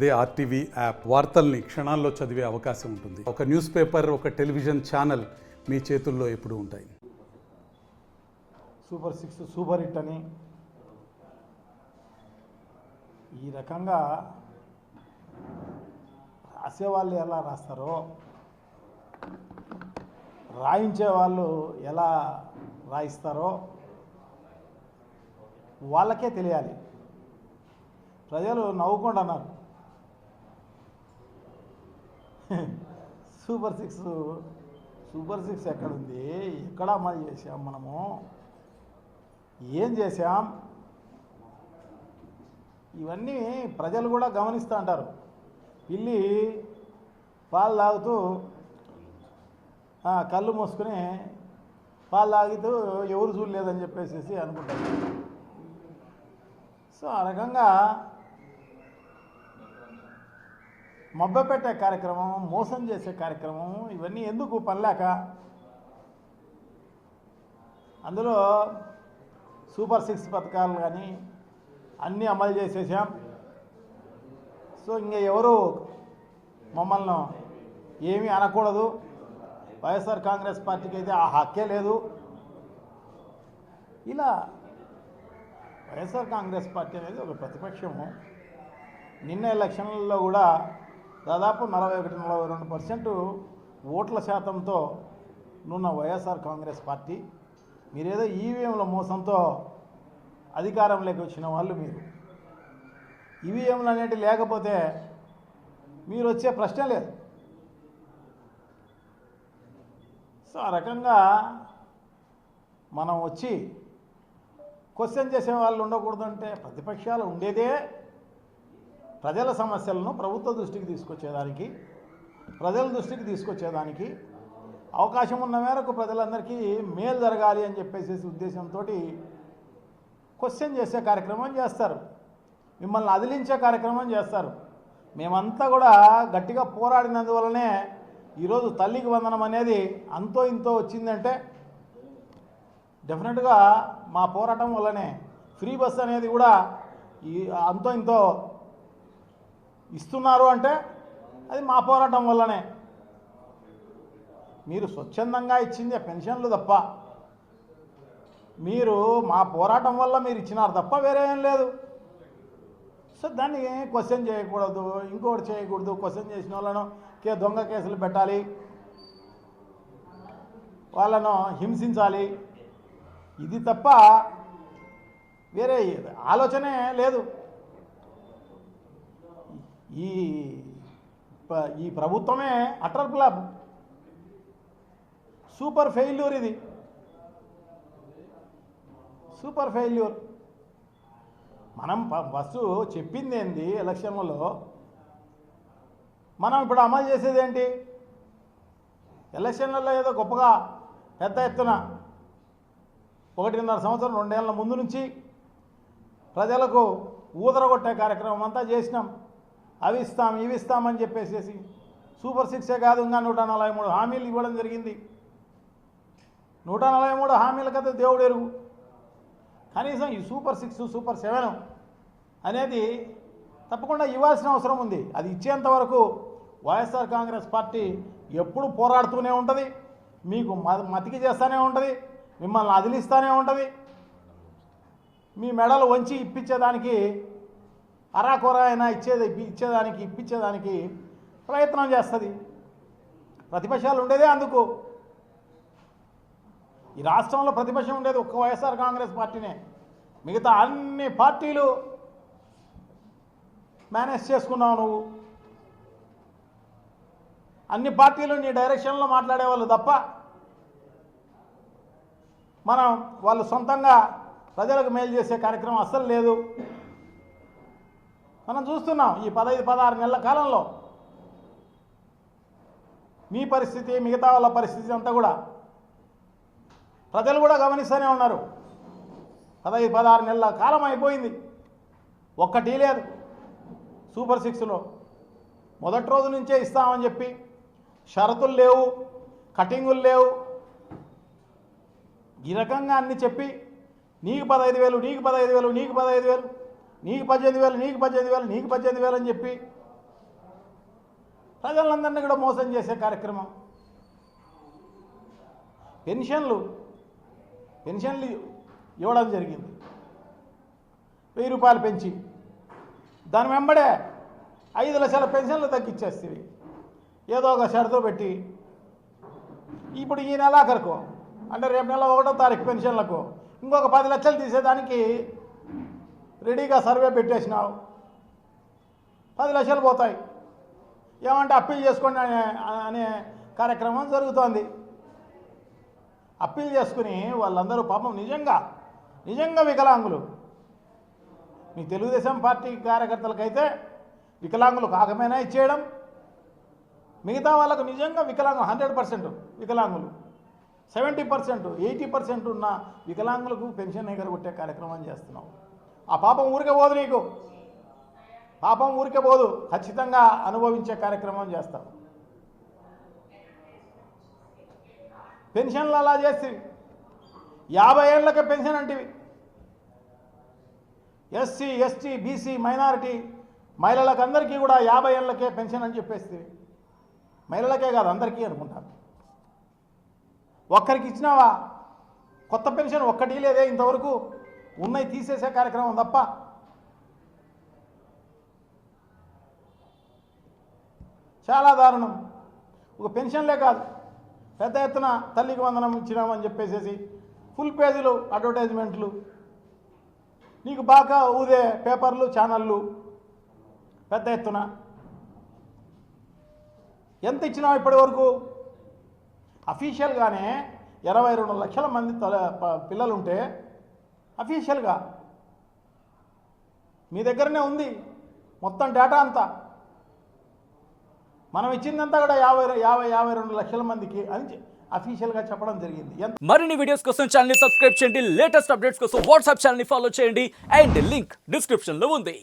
అదే RTV app వార్తల్ని క్షణాల్లో చదివే అవకాశం ఉంటుంది. ఒక న్యూస్ పేపర్, ఒక టెలివిజన్ ఛానల్ మీ చేతుల్లో ఎప్పుడూ ఉంటాయి. సూపర్ 6 సూపర్ హిట్ అని ఈ రకంగా రాసేవాళ్ళు ఎలా రాస్తారో, రాయించే వాళ్ళు ఎలా రాయిస్తారో వాళ్ళకే తెలియాలి. ప్రజలు నవ్వుకుండా అన్నారు, సూపర్ 6 ఎక్కడుంది, ఎక్కడ అమలు చేసాం, మనము ఏం చేశాం, ఇవన్నీ ప్రజలు కూడా గమనిస్తూ అంటారు. పిల్లి పాలు తాగుతూ కళ్ళు మూసుకుని పాలు తాగుతూ ఎవరు చూడలేదని చెప్పేసి అనుకుంటారు. సో ఆ రకంగా మభ్యపెట్టే కార్యక్రమం, మోసం చేసే కార్యక్రమం, ఇవన్నీ ఎందుకు పనిలేక అందులో సూపర్ 6 పథకాలు కానీ అన్నీ అమలు చేసేసాం. సో ఇంక ఎవరు మమ్మల్ని ఏమీ అనకూడదు, వైఎస్ఆర్ కాంగ్రెస్ పార్టీకి అయితే ఆ హక్కే లేదు. ఇలా వైఎస్ఆర్ కాంగ్రెస్ పార్టీ అనేది ఒక ప్రతిపక్షము. నిన్న ఎలక్షన్లలో కూడా దాదాపు 41-42% ఓట్ల శాతంతో నున్న వైఎస్ఆర్ కాంగ్రెస్ పార్టీ. మీరేదో ఈవీఎంల మోసంతో అధికారంలోకి వచ్చిన వాళ్ళు మీరు. ఈవీఎంలు అనేవి లేకపోతే మీరు వచ్చే ప్రశ్న లేదు. సో ఆ రకంగా మనం వచ్చి క్వశ్చన్ చేసే వాళ్ళు ఉండకూడదు. అంటే ప్రతిపక్షాలు ఉండేదే ప్రజల సమస్యలను ప్రభుత్వ దృష్టికి తీసుకొచ్చేదానికి, ప్రజల దృష్టికి తీసుకొచ్చేదానికి, అవకాశం ఉన్న మేరకు ప్రజలందరికీ మేలు జరగాలి అని చెప్పేసి ఉద్దేశంతో క్వశ్చన్ చేసే కార్యక్రమం చేస్తారు, మిమ్మల్ని అదిలించే కార్యక్రమం చేస్తారు. మేమంతా కూడా గట్టిగా పోరాడినందువల్లనే ఈరోజు తల్లికి వందనం అనేది అంతో ఇంతో వచ్చిందంటే డెఫినెట్గా మా పోరాటం వల్లనే. ఫ్రీ బస్ అనేది కూడా ఈ అంతో ఇంతో ఇస్తున్నారు అంటే అది మా పోరాటం వల్లనే. మీరు స్వచ్ఛందంగా ఇచ్చిందే పెన్షన్లు తప్ప, మీరు మా పోరాటం వల్ల మీరు ఇచ్చినారు తప్ప వేరే ఏం లేదు. సో దాన్ని క్వశ్చన్ చేయకూడదు, ఇంకోటి చేయకూడదు. క్వశ్చన్ చేసిన వాళ్ళను దొంగ కేసులు పెట్టాలి, వాళ్ళను హింసించాలి, ఇది తప్ప వేరే ఆలోచనే లేదు. ఈ ప్రభుత్వమే అటర్ ఫ్లాప్, సూపర్ ఫెయిల్యూర్. ఇది సూపర్ ఫెయిల్యూర్. మనం ఫస్ట్ చెప్పింది ఏంది ఎలక్షన్లలో, మనం ఇప్పుడు అమలు చేసేది ఏంటి? ఎలక్షన్లలో ఏదో గొప్పగా పెద్ద ఎత్తున 1.5 సంవత్సరం 2 ఏళ్ల ముందు నుంచి ప్రజలకు ఊదరగొట్టే కార్యక్రమం అంతా చేసినాం. అవి ఇస్తాం, ఇవి ఇస్తామని చెప్పేసి సూపర్ 6 కాదు, ఇంకా 143 హామీలు ఇవ్వడం జరిగింది. 143 హామీల కథ దేవుడు ఎరుగు. కనీసం ఈ సూపర్ 6, సూపర్ 7 అనేది తప్పకుండా ఇవ్వాల్సిన అవసరం ఉంది. అది ఇచ్చేంత వరకు వైఎస్ఆర్ కాంగ్రెస్ పార్టీ ఎప్పుడు పోరాడుతూనే ఉంటుంది, మీకు మతికి చేస్తూనే ఉంటుంది, మిమ్మల్ని అదిలిస్తూనే ఉంటుంది. మీ మెడలు వంచి ఇప్పించేదానికి, అరాకొర అయినా ఇప్పించేదానికి ప్రయత్నం చేస్తుంది. ప్రతిపక్షాలు ఉండేదే అందుకు. ఈ రాష్ట్రంలో ప్రతిపక్షం ఉండేది ఒక్క వైఎస్ఆర్ కాంగ్రెస్ పార్టీనే. మిగతా అన్ని పార్టీలు మేనేజ్ చేసుకున్నావు నువ్వు. అన్ని పార్టీలు నీ డైరెక్షన్లో మాట్లాడేవాళ్ళు తప్ప వాళ్ళు సొంతంగా ప్రజలకు మేలు చేసే కార్యక్రమం అస్సలు లేదు. మనం చూస్తున్నాం ఈ 15-16 నెలల కాలంలో మీ పరిస్థితి, మిగతా వాళ్ళ పరిస్థితి అంతా కూడా ప్రజలు కూడా గమనిస్తూనే ఉన్నారు. 15-16 నెలల కాలం అయిపోయింది, ఒక్కటీ లేదు. సూపర్ 6లో మొదటి రోజు నుంచే ఇస్తామని చెప్పి షరతులు లేవు, కటింగులు లేవు, ఈ రకంగా అన్ని చెప్పి నీకు 15,000, నీకు 15,000, నీకు 15,000, నీకు 18,000, నీకు 18,000, నీకు 18,000 అని చెప్పి ప్రజలందరినీ కూడా మోసం చేసే కార్యక్రమం. పెన్షన్లు ఇవ్వడం జరిగింది 1000 రూపాయలు పెంచి, దాని వెంబడే 5 లక్షల పెన్షన్లు తగ్గించేస్తుంది ఏదో ఒక షరతు పెట్టి. ఇప్పుడు ఈ నెలాఖరుకు అంటే రేపు నెల 1వ తారీఖు పెన్షన్లకు ఇంకొక 10 లక్షలు తీసేదానికి రెడీగా సర్వే పెట్టేసినావు. 10 లక్షలు పోతాయి. ఏమంటే అప్పీల్ చేసుకోండి అనే కార్యక్రమం జరుగుతోంది. అప్పీల్ చేసుకుని వాళ్ళందరూ పాపం నిజంగా వికలాంగులు. మీ తెలుగుదేశం పార్టీ కార్యకర్తలకైతే వికలాంగులు కాకమైనా ఇచ్చేయడం, మిగతా వాళ్ళకు నిజంగా వికలాంగులు 100% వికలాంగులు 70%, 80% ఉన్న వికలాంగులకు పెన్షన్ ఎగరగొట్టే కార్యక్రమం చేస్తున్నాం. ఆ పాపం ఊరికే పోదు, నీకు పాపం ఊరికే పోదు, ఖచ్చితంగా అనుభవించే కార్యక్రమం చేస్తాం. పెన్షన్లు అలా చేసి 50 ఏళ్ళకే పెన్షన్ అంటివి. ఎస్సీ, ఎస్టీ, బీసీ, మైనారిటీ మహిళలకు అందరికీ కూడా 50 ఏళ్ళకే పెన్షన్ అని చెప్పేస్తుంది. మహిళలకే కాదు అందరికీ అనుకుంటాను. ఒక్కరికి ఇచ్చినావా? కొత్త పెన్షన్ ఒక్కటి లేదే ఇంతవరకు. ఉన్నాయి తీసేసే కార్యక్రమం తప్ప. చాలా దారుణం. ఒక పెన్షన్లే కాదు, పెద్ద ఎత్తున తల్లికి వందనం ఇచ్చినామని చెప్పేసి ఫుల్ పేజీలు అడ్వర్టైజ్మెంట్లు, నీకు బాగా ఊదే పేపర్లు, ఛానళ్ళు పెద్ద ఎత్తున. ఎంత ఇచ్చినావు ఇప్పటి వరకు? అఫీషియల్గానే 22 లక్షల మంది పిల్లలుంటే అఫీషియల్గా మీ దగ్గరనే ఉంది మొత్తం డేటా అంతా. మనం ఇచ్చిందంతా కూడా 52 లక్షల మందికి అని అఫీషియల్గా చెప్పడం జరిగింది. మరిన్ని వీడియోస్ కోసం ఛానల్ ని సబ్స్క్రైబ్ చేయండి. లేటెస్ట్ అప్డేట్స్ కోసం వాట్సాప్ ఛానల్ ని ఫాలో చేయండి. అండ్ లింక్ డిస్క్రిప్షన్ లో ఉంది.